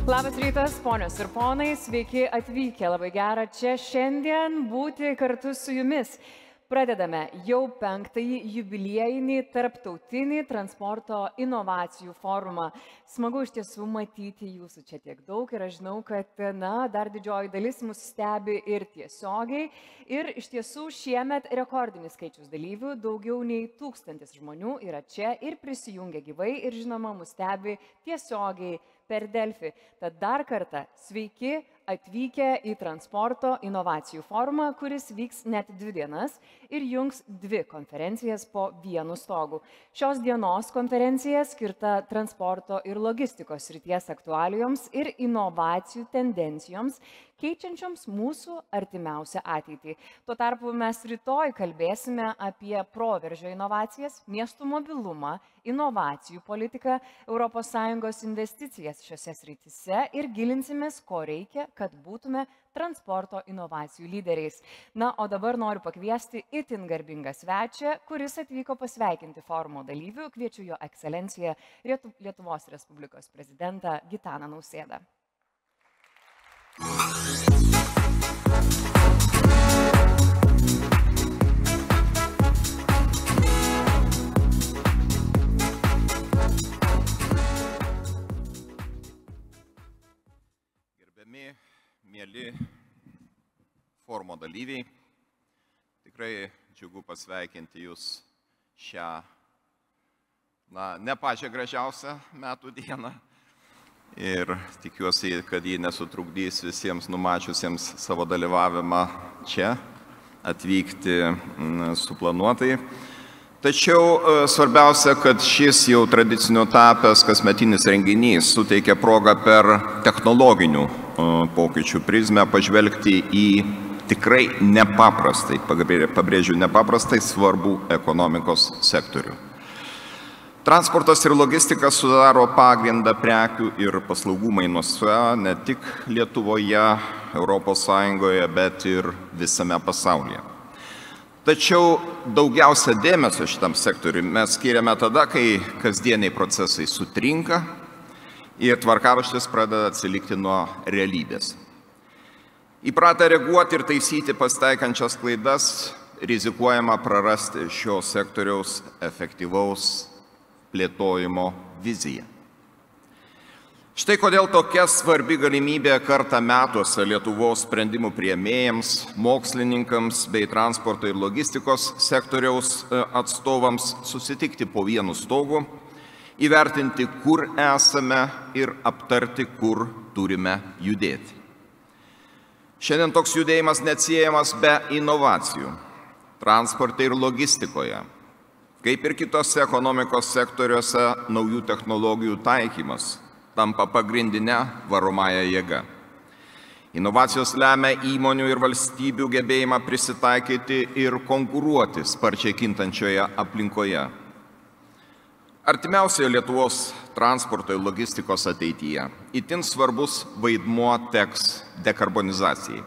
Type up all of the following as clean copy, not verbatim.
Labas rytas, ponios ir ponai, sveiki atvykę, labai gera čia šiandien būti kartu su jumis. Pradedame jau 5-ąjį jubiliejinį tarptautinį transporto inovacijų forumą. Smagu iš tiesų matyti jūsų čia tiek daug ir aš žinau, kad dar didžioji dalis mus stebi ir tiesiogiai. Ir iš tiesų šiemet rekordinis skaičius dalyvių, daugiau nei 1000 žmonių yra čia ir prisijungia gyvai ir žinoma mus stebi tiesiogiai per Delfi. Tad dar kartą sveiki atvykę į transporto inovacijų forumą, kuris vyks net 2 dienas ir jungs 2 konferencijas po vienu stogu. Šios dienos konferencija skirta transporto ir logistikos srities aktualijoms ir inovacijų tendencijoms, keičiančioms mūsų artimiausią ateitį. Tuo tarpu mes rytoj kalbėsime apie proveržio inovacijas, miestų mobilumą, inovacijų politiką, ES investicijas šiose srityse ir gilinsimės, ko reikia, kad būtume transporto inovacijų lyderiais. Na, o dabar noriu pakviesti itin garbingą svečią, kuris atvyko pasveikinti forumo dalyvių. Kviečiu jo ekscelenciją Lietuvos Respublikos prezidentą Gitaną Nausėdą. Gerbiami, mieli forumo dalyviai, tikrai džiugu pasveikinti jūs šią, ne pačią gražiausią metų dieną. Ir tikiuosi, kad jį nesutrukdys visiems numačiusiems savo dalyvavimą čia atvykti suplanuotai. Tačiau svarbiausia, kad šis jau tradiciniu tapęs kasmetinis renginys suteikia progą per technologinių pokyčių prizmę pažvelgti į tikrai nepaprastai, pabrėžiu, nepaprastai svarbų ekonomikos sektorių. Transportas ir logistika sudaro pagrindą prekių ir paslaugų mainuose ne tik Lietuvoje, ES, bet ir visame pasaulyje. Tačiau daugiausia dėmesio šitam sektoriui mes skiriame tada, kai kasdieniai procesai sutrinka ir tvarkaraštis pradeda atsilikti nuo realybės. Įpratę reaguoti ir taisyti pasitaikančias klaidas, rizikuojama prarasti šio sektoriaus efektyvaus plėtojimo viziją. Štai kodėl tokia svarbi galimybė kartą metuose Lietuvos sprendimų priėmėjams, mokslininkams bei transporto ir logistikos sektoriaus atstovams susitikti po vienu stogu, įvertinti, kur esame ir aptarti, kur turime judėti. Šiandien toks judėjimas neatsiejamas be inovacijų transporte ir logistikoje. Kaip ir kitose ekonomikos sektoriuose, naujų technologijų taikymas tampa pagrindinė varomąja jėga. Inovacijos lemia įmonių ir valstybių gebėjimą prisitaikyti ir konkuruoti sparčiai kintančioje aplinkoje. Artimiausioje Lietuvos transporto ir logistikos ateityje itin svarbus vaidmuo teks dekarbonizacijai.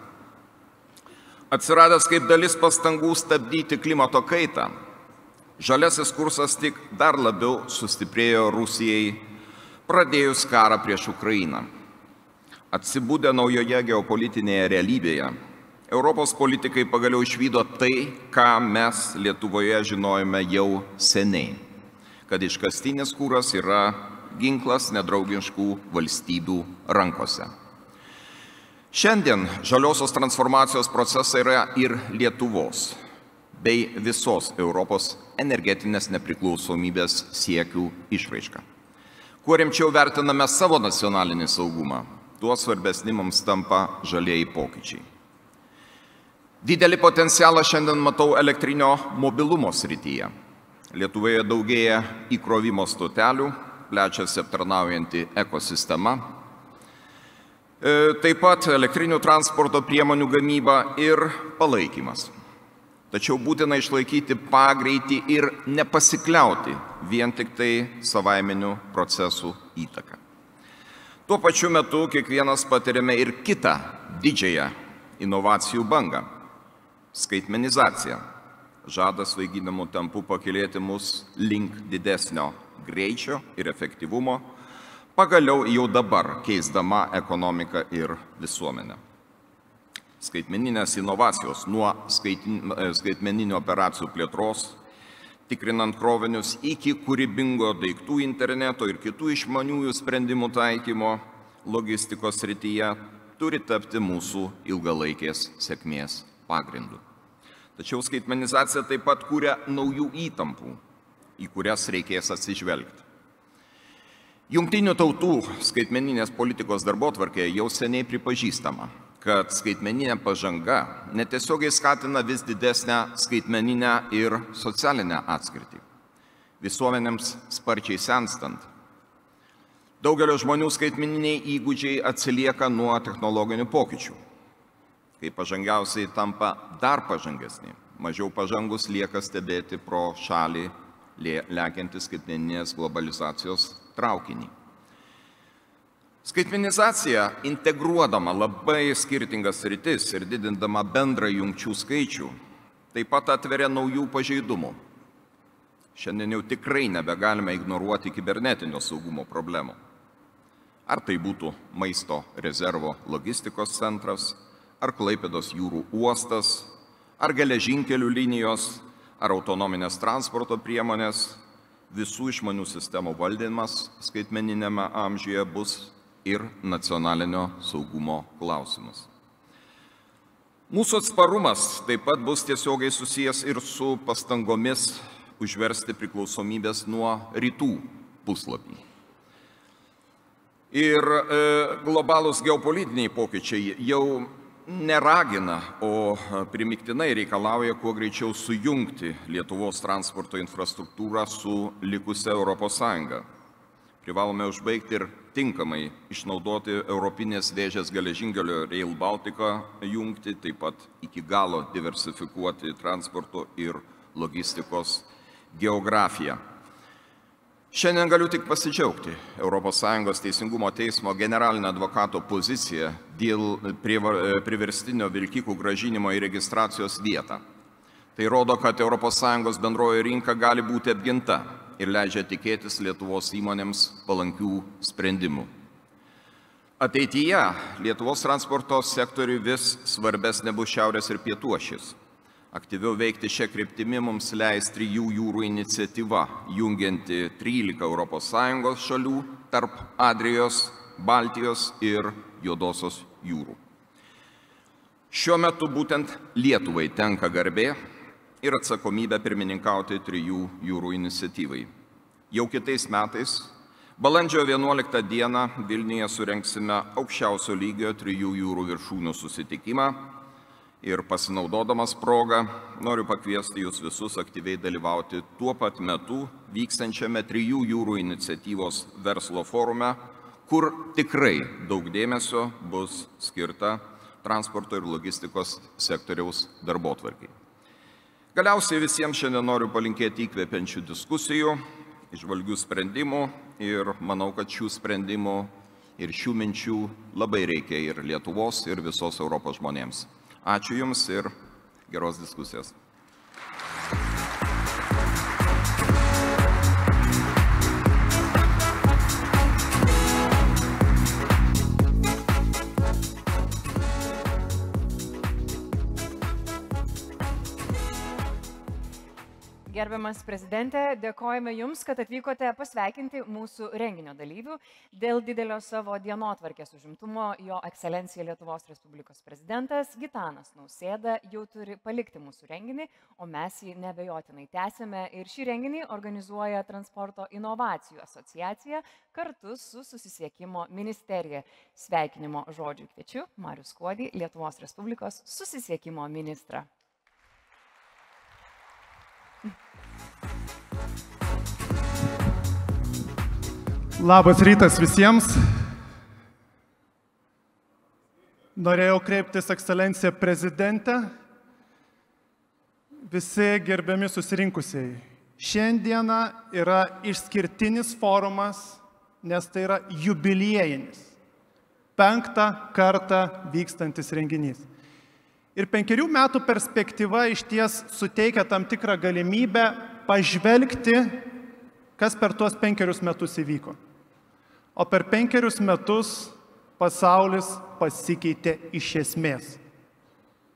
Atsiradęs kaip dalis pastangų stabdyti klimato kaitą, žaliasis kursas tik dar labiau sustiprėjo Rusijai, pradėjus karą prieš Ukrainą. Atsibudę naujoje geopolitinėje realybėje, Europos politikai pagaliau išvydo tai, ką mes Lietuvoje žinojome jau seniai, kad iškastinis kuras yra ginklas nedraugiškų valstybių rankose. Šiandien žaliosios transformacijos procesai yra ir Lietuvos bei visos Europos energetinės nepriklausomybės siekių išraiška. Kuo rimčiau vertiname savo nacionalinį saugumą, tuo svarbesni mums tampa žalieji pokyčiai. Didelį potencialą šiandien matau elektrinio mobilumo srityje. Lietuvoje daugėja įkrovimo stotelių, plečiasi aptarnaujanti ekosistema. Taip pat elektrinių transporto priemonių gamyba ir palaikymas. Tačiau būtina išlaikyti pagreitį ir nepasikliauti vien tik tai savaiminių procesų įtaką. Tuo pačiu metu kiekvienas patiriame ir kitą didžiąją inovacijų bangą – skaitmenizaciją. Žada svaiginamų tempų pakilėti mus link didesnio greičio ir efektyvumo, pagaliau jau dabar keisdama ekonomiką ir visuomenę. Skaitmeninės inovacijos nuo skaitmeninių operacijų plėtros, tikrinant krovinius iki kūrybingo daiktų interneto ir kitų išmaniųjų sprendimų taikymo logistikos srityje, turi tapti mūsų ilgalaikės sėkmės pagrindu. Tačiau skaitmenizacija taip pat kuria naujų įtampų, į kurias reikės atsižvelgti. Jungtinių tautų skaitmeninės politikos darbotvarkėje jau seniai pripažįstama, kad skaitmeninė pažanga netiesiogiai skatina vis didesnę skaitmeninę ir socialinę atskirtį. Visuomenėms sparčiai senstant, daugelio žmonių skaitmeniniai įgūdžiai atsilieka nuo technologinių pokyčių. Kai pažangiausiai tampa dar pažangesni, mažiau pažangus lieka stebėti pro šalį lekiantį skaitmeninės globalizacijos traukinį. Skaitmenizacija, integruodama labai skirtingas sritis ir didindama bendrą jungčių skaičių, taip pat atveria naujų pažeidumų. Šiandien jau tikrai nebegalime ignoruoti kibernetinio saugumo problemų. Ar tai būtų maisto rezervo logistikos centras, ar Klaipėdos jūrų uostas, ar geležinkelių linijos, ar autonominės transporto priemonės, visų išmanių sistemų valdymas skaitmeninėme amžiuje bus ir nacionalinio saugumo klausimas. Mūsų atsparumas taip pat bus tiesiogiai susijęs ir su pastangomis užversti priklausomybės nuo rytų puslapį. Ir globalūs geopolitiniai pokyčiai jau neragina, o primiktinai reikalauja kuo greičiau sujungti Lietuvos transporto infrastruktūrą su likusia Europos Sąjunga. Privalome užbaigti ir tinkamai išnaudoti Europinės vėžės geležinkelio Rail Baltica jungti, taip pat iki galo diversifikuoti transporto ir logistikos geografiją. Šiandien galiu tik pasidžiaugti ES Teisingumo teismo generalinio advokato poziciją dėl priverstinio vilkikų grąžinimo į registracijos vietą. Tai rodo, kad ES bendroji rinka gali būti apginta ir leidžia tikėtis Lietuvos įmonėms palankių sprendimų. Ateityje Lietuvos transporto sektoriui vis svarbesnė bus šiaurės ir pietų ašis. Aktyviau veikti šią kryptimį mums leis 3 jūrų iniciatyva, jungianti 13 ES šalių tarp Adrijos, Baltijos ir Juodosios jūrų. Šiuo metu būtent Lietuvai tenka garbė ir atsakomybė pirmininkauti 3 jūrų iniciatyvai. Jau kitais metais, balandžio 11 dieną, Vilniuje surengsime aukščiausio lygio 3 jūrų viršūnių susitikimą. Ir pasinaudodamas progą, noriu pakviesti jūs visus aktyviai dalyvauti tuo pat metu vykstančiame 3 jūrų iniciatyvos verslo forume, kur tikrai daug dėmesio bus skirta transporto ir logistikos sektoriaus darbotvarkai. Galiausiai visiems šiandien noriu palinkėti įkvepiančių diskusijų, įžvalgių sprendimų ir manau, kad šių sprendimų ir šių minčių labai reikia ir Lietuvos, ir visos Europos žmonėms. Ačiū Jums ir geros diskusijos. Gerbiamas prezidente, dėkojame Jums, kad atvykote pasveikinti mūsų renginio dalyvių. Dėl didelio savo dienotvarkės užimtumo Jo ekscelencija Lietuvos Respublikos prezidentas Gitanas Nausėda jau turi palikti mūsų renginį, o mes jį neabejotinai tęsime ir šį renginį organizuoja Transporto inovacijų asociacija kartu su Susisiekimo ministerija. Sveikinimo žodžių kviečiu Marių Skuodį, Lietuvos Respublikos susisiekimo ministrą. Labas rytas visiems. Norėjau kreiptis ekscelenciją prezidentę. Visi gerbiami susirinkusieji. Šiandieną yra išskirtinis forumas, nes tai yra jubiliejinis. 5. kartą vykstantis renginys. Ir 5 metų perspektyva išties suteikia tam tikrą galimybę pažvelgti, kas per tuos 5 metus įvyko. o per 5 metus pasaulis pasikeitė iš esmės.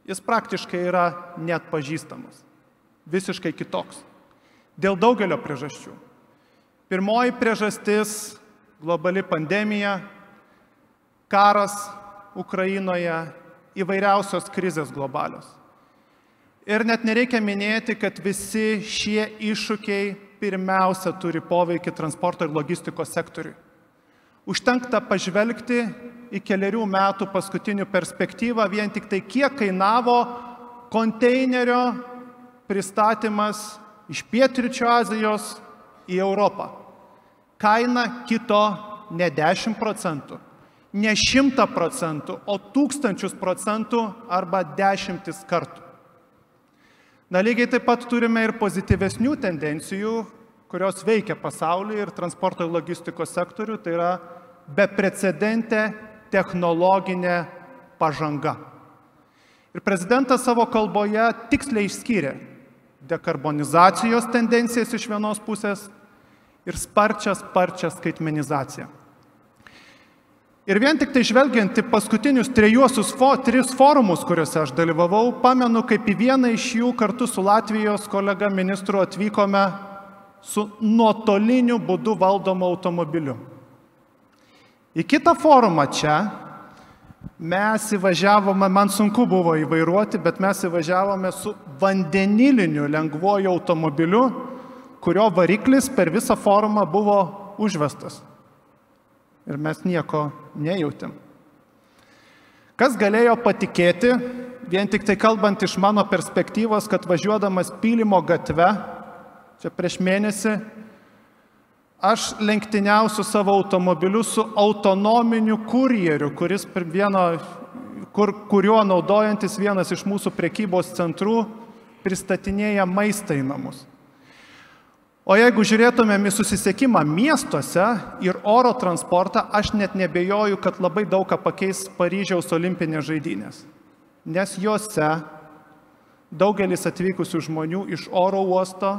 Jis praktiškai yra neatpažįstamas, visiškai kitoks. Dėl daugelio priežasčių. Pirmoji priežastis – globali pandemija, karas Ukrainoje, įvairiausios krizės globalios. Ir net nereikia minėti, kad visi šie iššūkiai pirmiausia turi poveikį transporto ir logistikos sektoriui. Užtenkta pažvelgti į 4 metų paskutinių perspektyvą vien tik tai, kiek kainavo konteinerio pristatymas iš Pietryčių Azijos į Europą. Kaina kito ne 10%, ne 100%, o 1000% arba 10 kartų. Lygiai taip pat turime ir pozityvesnių tendencijų, kurios veikia pasaulį ir transporto ir logistikos sektorių, tai yra beprecedentė technologinė pažanga. Ir prezidentas savo kalboje tiksliai išskyrė dekarbonizacijos tendencijas iš vienos pusės ir sparčią skaitmenizaciją. Ir vien tik tai žvelgiant į paskutinius 3 forumus, kuriuose aš dalyvavau, pamenu, kaip į vieną iš jų kartu su Latvijos kolega ministru atvykome su nuotoliniu būdu valdomu automobiliu. Į kitą forumą čia mes įvažiavome, man sunku buvo įvairuoti, bet mes įvažiavome su vandeniliniu lengvuoju automobiliu, kurio variklis per visą forumą buvo užvestas. Ir mes nieko nejautėm. Kas galėjo patikėti, vien tik tai kalbant iš mano perspektyvos, kad važiuodamas Pylimo gatve, čia prieš mėnesį, aš lenktyniausiu savo automobiliu su autonominiu kurjeriu, kuriuo naudojantis vienas iš mūsų prekybos centrų pristatinėja maistą į namus. O jeigu žiūrėtumėm į susisiekimą miestuose ir oro transportą, aš net nebejoju, kad labai daug ką pakeis Paryžiaus olimpinės žaidynės. Nes jose daugelis atvykusių žmonių iš oro uosto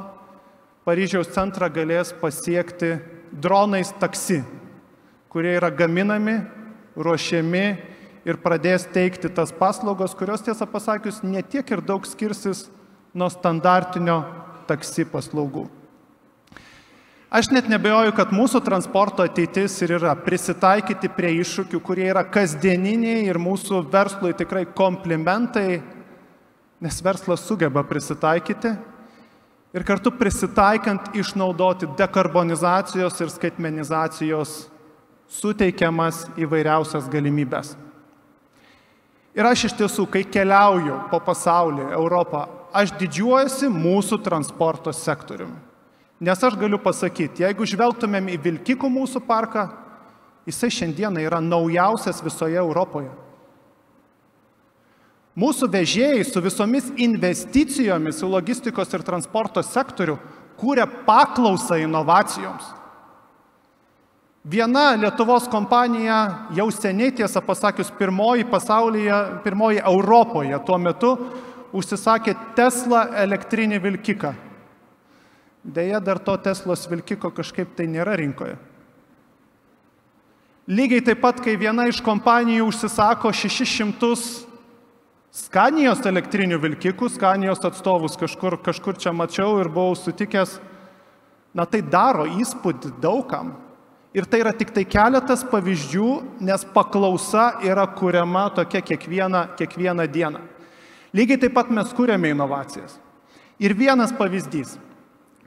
Paryžiaus centrą galės pasiekti dronais taksi, kurie yra gaminami, ruošiami ir pradės teikti tas paslaugos, kurios, tiesą pasakius, ne tiek ir daug skirsis nuo standartinio taksi paslaugų. Aš net nebejoju, kad mūsų transporto ateitis ir yra prisitaikyti prie iššūkių, kurie yra kasdieniniai ir mūsų verslui tikrai komplimentai, nes verslas sugeba prisitaikyti ir kartu prisitaikant išnaudoti dekarbonizacijos ir skaitmenizacijos suteikiamas įvairiausias galimybės. Ir aš iš tiesų, kai keliauju po pasaulį, Europą, aš didžiuojuosi mūsų transporto sektoriumi. Nes aš galiu pasakyti, jeigu žvelgtumėm į vilkikų mūsų parką, jisai šiandieną yra naujausias visoje Europoje. Mūsų vežėjai su visomis investicijomis į logistikos ir transporto sektorių kūrė paklausą inovacijoms. Viena Lietuvos kompanija jau seniai, tiesą pasakius, pirmoji pasaulyje, pirmoji Europoje tuo metu užsisakė Tesla elektrinį vilkiką. Deja, dar to Teslos vilkiko kažkaip tai nėra rinkoje. Lygiai taip pat, kai viena iš kompanijų užsisako 600 Skanijos elektrinių vilkikų, Skanijos atstovus kažkur čia mačiau ir buvau sutikęs, tai daro įspūdį daugam. Ir tai yra tik tai keletas pavyzdžių, nes paklausa yra kuriama tokia kiekvieną dieną. Lygiai taip pat mes kuriame inovacijas. Ir vienas pavyzdys.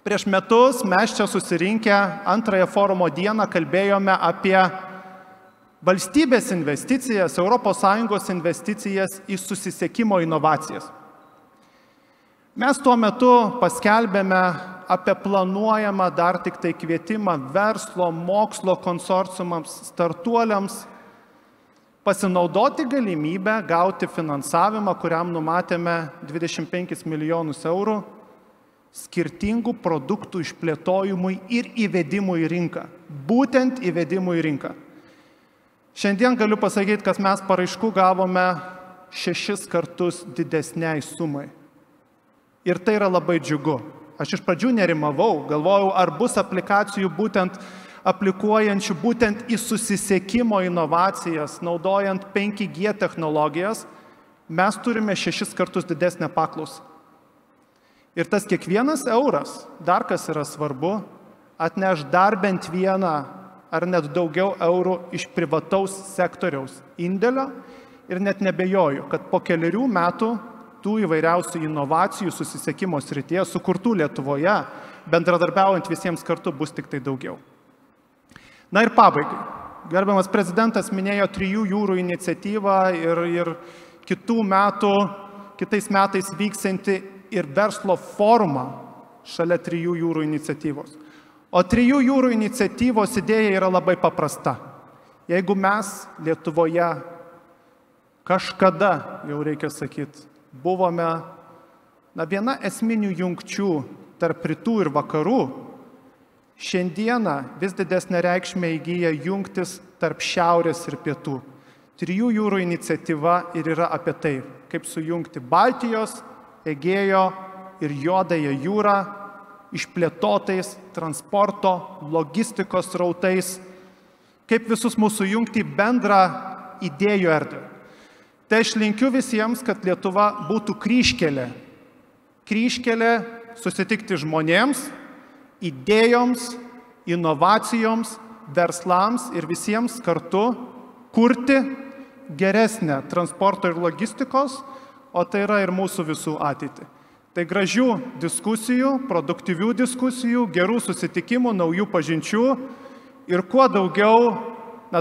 Prieš metus mes čia susirinkę antrąją forumo dieną kalbėjome apie valstybės investicijas, ES investicijas į susisiekimo inovacijas. Mes tuo metu paskelbėme apie planuojamą dar tik tai kvietimą verslo, mokslo konsorciumams, startuoliams pasinaudoti galimybę gauti finansavimą, kuriam numatėme 25 milijonus eurų skirtingų produktų išplėtojimui ir įvedimui į rinką. Būtent įvedimui į rinką. Šiandien galiu pasakyti, kad mes paraiškų gavome 6 kartus didesniai sumai. Ir tai yra labai džiugu. Aš iš pradžių nerimavau, galvojau, ar bus aplikacijų būtent aplikuojančių būtent į susisiekimo inovacijas, naudojant 5G technologijas, mes turime 6 kartus didesnę paklausą. Ir tas kiekvienas euras, dar kas yra svarbu, atneš dar bent vieną ar net daugiau eurų iš privataus sektoriaus indėlio ir net nebejoju, kad po 4 metų tų įvairiausių inovacijų susisiekimo srityje sukurtų Lietuvoje, bendradarbiaujant visiems kartu, bus tik tai daugiau. Na ir pabaigai. Gerbiamas prezidentas minėjo 3 jūrų iniciatyvą ir kitais metais vyksianti ir verslo forumą šalia 3 jūrų iniciatyvos. O 3 jūrų iniciatyvos idėja yra labai paprasta. Jeigu mes Lietuvoje kažkada, jau reikia sakyti, buvome viena esminių jungčių tarp rytų ir vakarų, šiandieną vis didesnę reikšmę įgyja jungtis tarp šiaurės ir pietų. 3 jūrų iniciatyva ir yra apie tai, kaip sujungti Baltijos, Egėjo ir Juodąją jūrą išplėtotais transporto, logistikos srautais, kaip visus mūsų jungti bendrą idėjų erdvę. Tai aš linkiu visiems, kad Lietuva būtų kryžkelė. Kryžkelė susitikti žmonėms, idėjoms, inovacijoms, verslams ir visiems kartu kurti geresnę transporto ir logistikos, o tai yra ir mūsų visų ateitį. Tai gražių diskusijų, produktyvių diskusijų, gerų susitikimų, naujų pažinčių ir kuo daugiau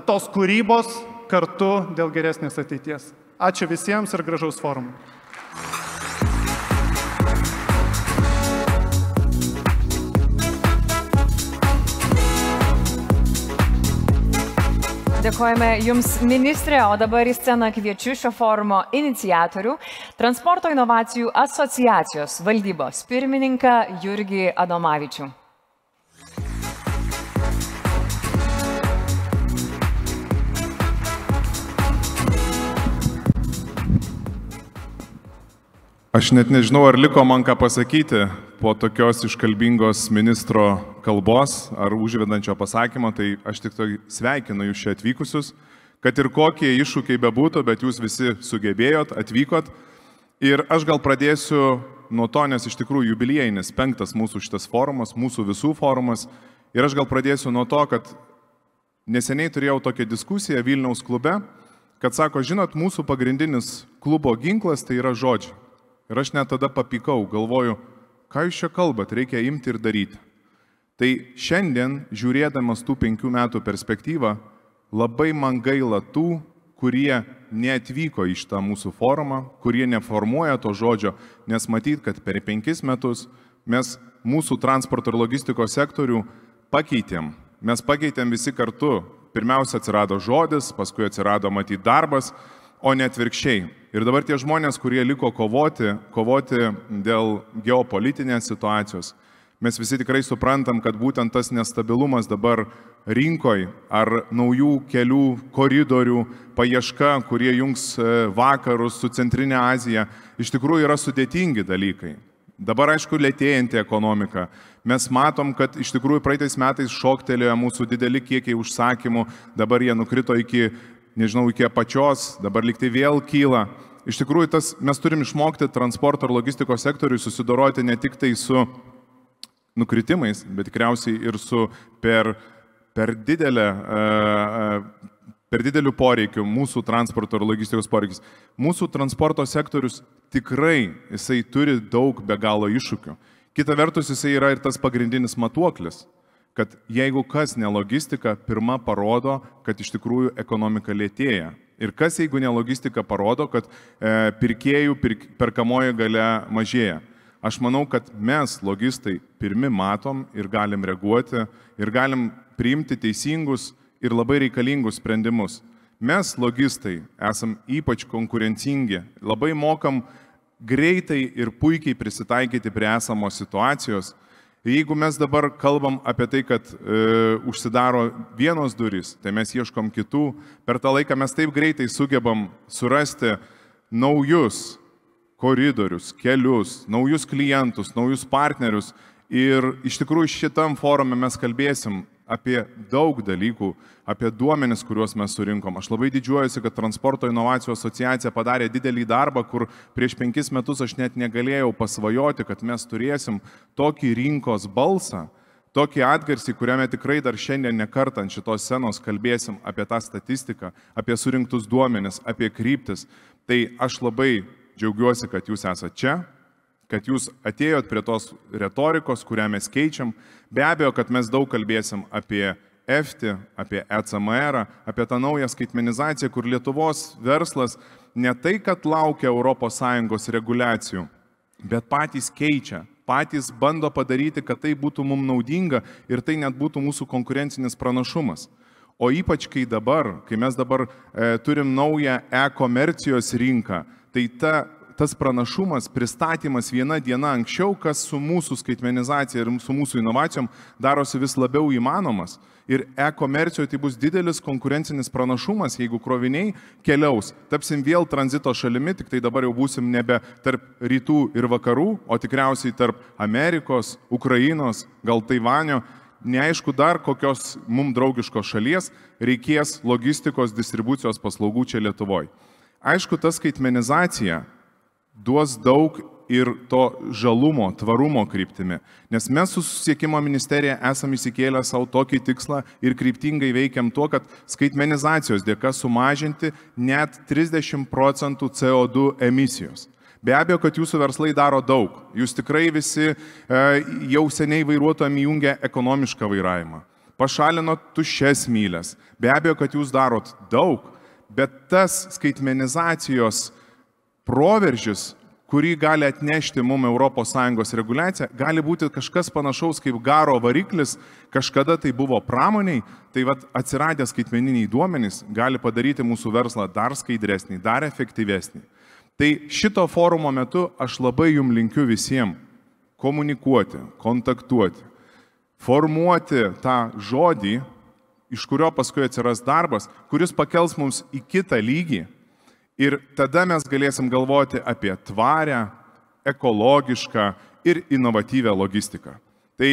tos kūrybos kartu dėl geresnės ateities. Ačiū visiems ir gražaus forumo. Dėkojame Jums, ministrė, o dabar į sceną kviečiu šio forumo iniciatorių, Transporto inovacijų asociacijos valdybos pirmininką Jurgį Adomavičių. Aš net nežinau, ar liko man ką pasakyti po tokios iškalbingos ministro kalbos ar užvedančio pasakymo, tai aš tik sveikinu jūs čia atvykusius, kad ir kokie iššūkiai bebūtų, bet jūs visi sugebėjot, atvykot. Ir aš gal pradėsiu nuo to, nes iš tikrųjų jubiliejinis 5. mūsų šitas forumas, mūsų visų forumas. Ir aš gal pradėsiu nuo to, kad neseniai turėjau tokią diskusiją Vilniaus klube, kad sako, žinot, mūsų pagrindinis klubo ginklas tai yra žodžiai. Ir aš net tada papykau, galvoju, ką jūs čia kalbat, reikia imti ir daryti. Tai šiandien, žiūrėdamas tų 5 metų perspektyvą, labai man gaila tų, kurie neatvyko į šitą mūsų forumą, kurie neformuoja to žodžio, nes matyt, kad per 5 metus mes mūsų transporto ir logistikos sektorių pakeitėm. Mes pakeitėm visi kartu. Pirmiausia atsirado žodis, paskui atsirado matyti darbas, o ne atvirkščiai. Ir dabar tie žmonės, kurie liko kovoti dėl geopolitinės situacijos, mes visi tikrai suprantam, kad būtent tas nestabilumas dabar rinkoje ar naujų kelių koridorių paieška, kurie jungs vakarus su Centrinė Azija, iš tikrųjų yra sudėtingi dalykai. Dabar, aišku, lėtėjanti ekonomika. Mes matom, kad iš tikrųjų praeitais metais šoktelėjo mūsų dideli kiekiai užsakymų, dabar jie nukrito iki apačios, dabar liktai vėl kyla. Iš tikrųjų, mes turim išmokti transporto ir logistikos sektoriui susidoroti ne tik tai su nukritimais, bet tikriausiai ir su per dideliu poreikiu mūsų transporto ir logistikos poreikis. Mūsų transporto sektorius tikrai jisai turi daug be galo iššūkių. Kita vertus, jisai yra ir tas pagrindinis matuoklis, kad jeigu kas ne logistika, pirma parodo, kad iš tikrųjų ekonomika lėtėja. Ir kas jeigu ne logistika parodo, kad pirkėjų perkamoji galia mažėja. Aš manau, kad mes, logistai, pirmi matom ir galim reaguoti, ir galim priimti teisingus ir labai reikalingus sprendimus. Mes, logistai, esam ypač konkurencingi, labai mokam greitai ir puikiai prisitaikyti prie esamos situacijos. Jeigu mes dabar kalbam apie tai, kad užsidaro vienos durys, tai mes ieškom kitų, per tą laiką mes taip greitai sugebam surasti naujus koridorius, kelius, naujus klientus, naujus partnerius. Ir iš tikrųjų šitam forume mes kalbėsim apie daug dalykų, apie duomenis, kuriuos mes surinkom. Aš labai didžiuojuosi, kad Transporto inovacijų asociacija padarė didelį darbą, kur prieš 5 metus aš net negalėjau pasvajoti, kad mes turėsim tokį rinkos balsą, tokį atgarsį, kuriame tikrai dar šiandien nekartą ant šitos scenos kalbėsim apie tą statistiką, apie surinktus duomenis, apie kryptis. Tai aš labai džiaugiuosi, kad jūs esate čia, kad jūs atėjot prie tos retorikos, kurią mes keičiam. Be abejo, kad mes daug kalbėsim apie EFTI, apie ECMR, apie tą naują skaitmenizaciją, kur Lietuvos verslas ne tai, kad laukia ES reguliacijų, bet patys keičia, patys bando padaryti, kad tai būtų mums naudinga ir tai net būtų mūsų konkurencinis pranašumas. O ypač, kai mes dabar turim naują e-komercijos rinką, tai tas pranašumas, pristatymas viena diena anksčiau, kas su mūsų skaitmenizacija ir su mūsų inovacijom darosi vis labiau įmanomas. Ir e-komercijoje tai bus didelis konkurencinis pranašumas, jeigu kroviniai keliaus. Tapsim vėl tranzito šalimi, tik tai dabar jau būsim nebe tarp rytų ir vakarų, o tikriausiai tarp Amerikos, Ukrainos, gal Taivanio. Neaišku dar, kokios mums draugiškos šalies reikės logistikos distribucijos paslaugų čia Lietuvoje. Aišku, ta skaitmenizacija duos daug ir to žalumo, tvarumo kryptimi. Nes mes su Susisiekimo ministerija esame įsikėlę savo tokį tikslą ir kryptingai veikiam tuo, kad skaitmenizacijos dėka sumažinti net 30% CO2 emisijos. Be abejo, kad jūsų verslai daro daug. Jūs tikrai visi jau seniai vairuotojam įjungia ekonomišką vairavimą. Pašalinot tuščias mylias. Be abejo, kad jūs darot daug, bet tas skaitmenizacijos proveržis, kurį gali atnešti mums ES reguliacija, gali būti kažkas panašaus kaip garo variklis, kažkada tai buvo pramoniai, tai atsiradę skaitmeniniai duomenys gali padaryti mūsų verslą dar skaidresnį, dar efektyvesnį. Tai šito forumo metu aš labai jums linkiu visiems komunikuoti, kontaktuoti, formuoti tą žodį, iš kurio paskui atsiras darbas, kuris pakels mums į kitą lygį. Ir tada mes galėsim galvoti apie tvarę, ekologišką ir inovatyvę logistiką. Tai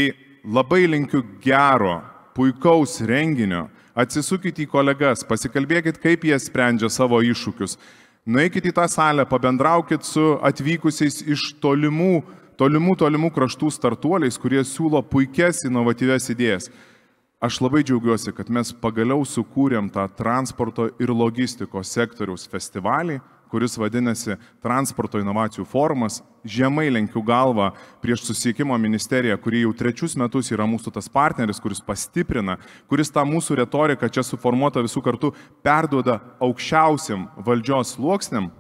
labai linkiu gero, puikaus renginio, atsisukite į kolegas, pasikalbėkit, kaip jie sprendžia savo iššūkius, nueikit į tą salę, pabendraukit su atvykusiais iš tolimų kraštų startuoliais, kurie siūlo puikias inovatyvias idėjas. Aš labai džiaugiuosi, kad mes pagaliau sukūrėm tą transporto ir logistikos sektoriaus festivalį, kuris vadinasi Transporto inovacijų forumas. Žemai lenkiu galvą prieš Susisiekimo ministeriją, kuri jau 3 metus yra mūsų tas partneris, kuris pastiprina, kuris tą mūsų retoriką čia suformuotą visų kartu perduoda aukščiausiam valdžios sluoksniam.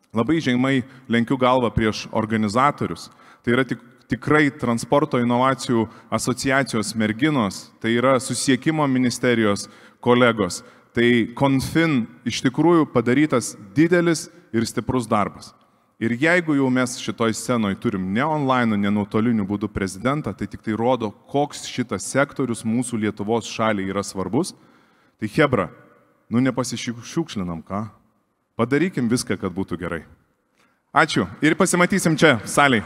Labai žemai lenkiu galvą prieš organizatorius. Tai yra tikrai Transporto inovacijų asociacijos merginos, tai yra Susisiekimo ministerijos kolegos. Tai Confin iš tikrųjų padarytas didelis ir stiprus darbas. Ir jeigu jau mes šitoj scenoje turim ne online, ne nuotoliniu būdu prezidentą, tai tik tai rodo, koks šitas sektorius mūsų Lietuvos šaliai yra svarbus. Tai hebra, nepasišiukšlinam, ką? Padarykim viską, kad būtų gerai. Ačiū ir pasimatysim čia, salėj.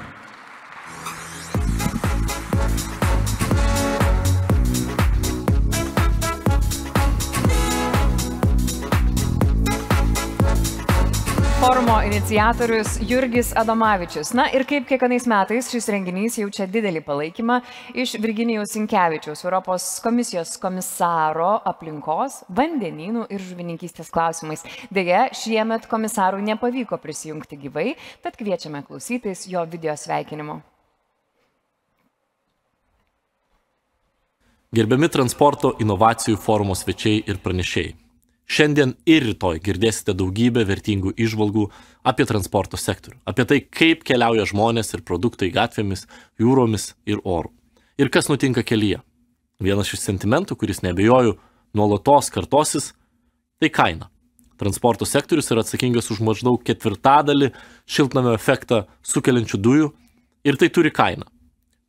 Forumo iniciatorius Jurgis Adomavičius. Na ir kaip kiekvienais metais šis renginys jaučia didelį palaikymą iš Virginijaus Sinkevičiaus, Europos komisijos komisaro aplinkos, vandenynų ir žuvininkystės klausimais. Deja, šiemet komisarui nepavyko prisijungti gyvai, tad kviečiame klausytis jo video sveikinimo. Gerbiami Transporto inovacijų forumo svečiai ir pranešėjai. Šiandien ir rytoj girdėsite daugybę vertingų įžvalgų apie transporto sektorių, apie tai, kaip keliauja žmonės ir produktai gatvėmis, jūromis ir oru. Ir kas nutinka kelyje. Vienas iš sentimentų, kuris neabejoju nuolatos kartosis, tai kaina. Transporto sektorius yra atsakingas už maždaug 1/4 šiltnamio efektą sukeliančių dujų ir tai turi kainą.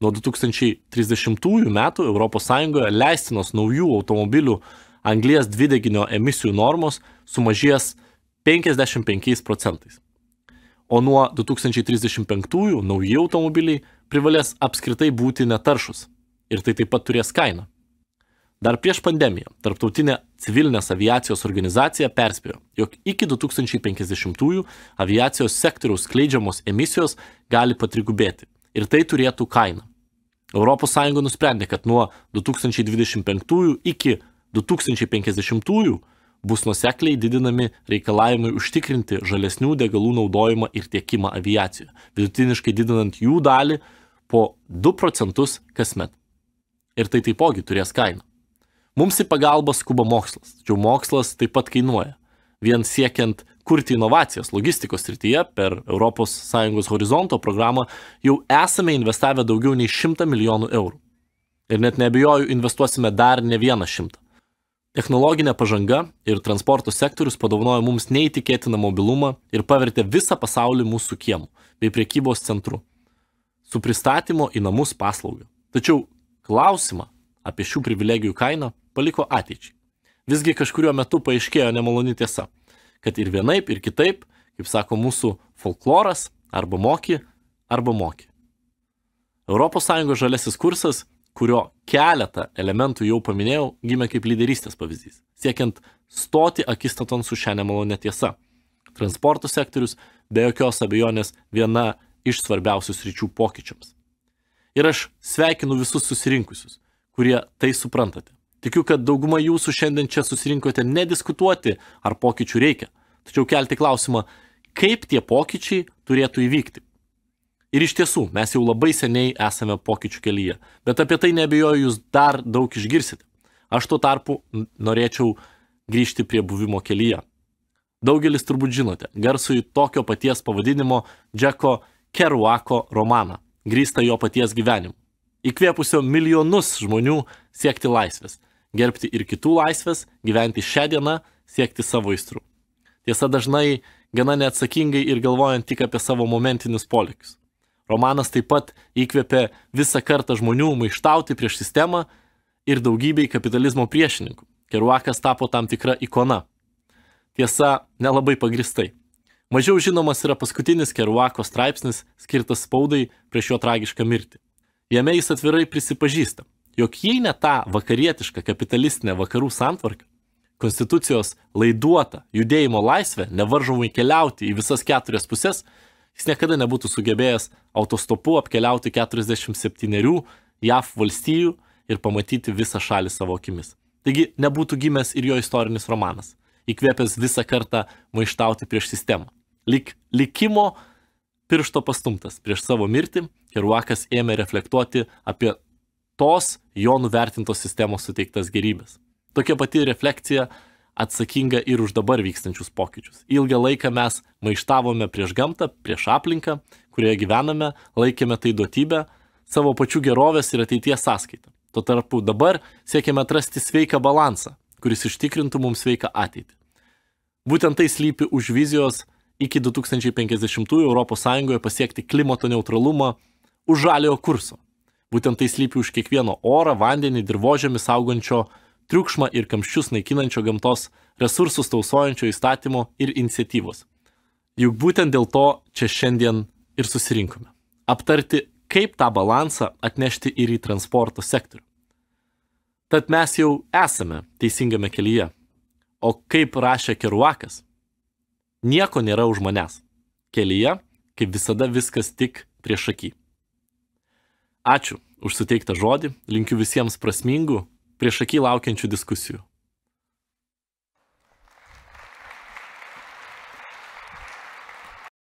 Nuo 2030 metų ES leistinos naujų automobilių anglies dvideginio emisijų normos sumažės 55%. O nuo 2035 nauji automobiliai privalės apskritai būti netaršus. Ir tai taip pat turės kainą. Dar prieš pandemiją Tarptautinė civilinės aviacijos organizacija perspėjo, jog iki 2050-ųjų aviacijos sektoriaus skleidžiamos emisijos gali patrigubėti ir tai turėtų kainą. ES nusprendė, kad nuo 2025 iki 2050 bus nuosekliai didinami reikalavimai užtikrinti žalesnių degalų naudojimą ir tiekimą aviacijoje, vidutiniškai didinant jų dalį po 2% kasmet. Ir tai taipogi turės kainą. Mums į pagalbą skuba mokslas, tačiau mokslas taip pat kainuoja. Vien siekiant kurti inovacijas logistikos srityje per ES Horizonto programą jau esame investavę daugiau nei 100 milijonų eurų. Ir net neabejoju, investuosime dar ne 100. Technologinė pažanga ir transporto sektorius padovanojo mums neįtikėtiną mobilumą ir pavertė visą pasaulį mūsų kiemų bei prekybos centru su pristatymo į namus paslauga. Tačiau klausimą apie šių privilegijų kainą paliko ateičiai. Visgi kažkuriuo metu paaiškėjo nemaloni tiesa, kad ir vienaip, ir kitaip, kaip sako mūsų folkloras, arba moki, arba moki. ES žalesis kursas, kurio keletą elementų jau paminėjau, gimė kaip lyderystės pavyzdys, siekiant stoti akistaton su šią nemalonę tiesa. Transporto sektorius be jokios abejonės viena iš svarbiausių sričių pokyčiams. Ir aš sveikinu visus susirinkusius, kurie tai suprantate. Tikiu, kad dauguma jūsų šiandien čia susirinkote nediskutuoti, ar pokyčių reikia, tačiau kelti klausimą, kaip tie pokyčiai turėtų įvykti. Ir iš tiesų, mes jau labai seniai esame pokyčių kelyje, bet apie tai neabejoju jūs dar daug išgirsite. Aš tuo tarpu norėčiau grįžti prie buvimo kelyje. Daugelis turbūt žinote garsųjį tokio paties pavadinimo Jacko Kerouako romaną, grįstą jo paties gyvenimu, įkvėpusio milijonus žmonių siekti laisvės, gerbti ir kitų laisvės, gyventi šią dieną, siekti savo aistrų. Tiesa, dažnai gana neatsakingai ir galvojant tik apie savo momentinius polėkius. Romanas taip pat įkvėpė visą kartą žmonių maištauti prieš sistemą ir daugybei kapitalizmo priešininkų. Kerouakas tapo tam tikra ikona. Tiesa, nelabai pagristai. Mažiau žinomas yra paskutinis Kerouako straipsnis skirtas spaudai prieš jo tragišką mirtį. Jame jis atvirai prisipažįsta, jog jei ne tą vakarietišką kapitalistinę vakarų santvarką, konstitucijos laiduotą judėjimo laisvę, nevaržomai keliauti į visas 4 pusės, jis niekada nebūtų sugebėjęs autostopu apkeliauti 47 JAV valstijų ir pamatyti visą šalį savo akimis. Taigi nebūtų gimęs ir jo istorinis romanas, įkvėpęs visą kartą maištauti prieš sistemą. Lyg likimo piršto pastumtas prieš savo mirtį, Kerouakas ėmė reflektuoti apie tos jo nuvertintos sistemos suteiktas gerybės. Tokia pati refleksija atsakinga ir už dabar vykstančius pokyčius. Ilgą laiką mes maištavome prieš gamtą, prieš aplinką, kurioje gyvename, laikėme tai duotybę, savo pačių gerovės ir ateities sąskaitą. Tuo tarpu dabar siekiame atrasti sveiką balansą, kuris ištikrintų mums sveiką ateitį. Būtent tai slypi už vizijos iki 2050-ųjų ES pasiekti klimato neutralumą už žaliojo kurso. Būtent tai slypi už kiekvieno orą, vandenį, dirvožemį saugančio, triukšmą ir kamščius naikinančio gamtos resursus tausojančio įstatymo ir iniciatyvos. Juk būtent dėl to čia šiandien ir susirinkome. Aptarti, kaip tą balansą atnešti ir į transporto sektorių. Tad mes jau esame teisingame kelyje. O kaip rašė Kerouakas, nieko nėra už manęs. Kelyje, kaip visada, viskas tik prieš akį. Ačiū už suteiktą žodį, linkiu visiems prasmingų, prieš akį laukiančių diskusijų.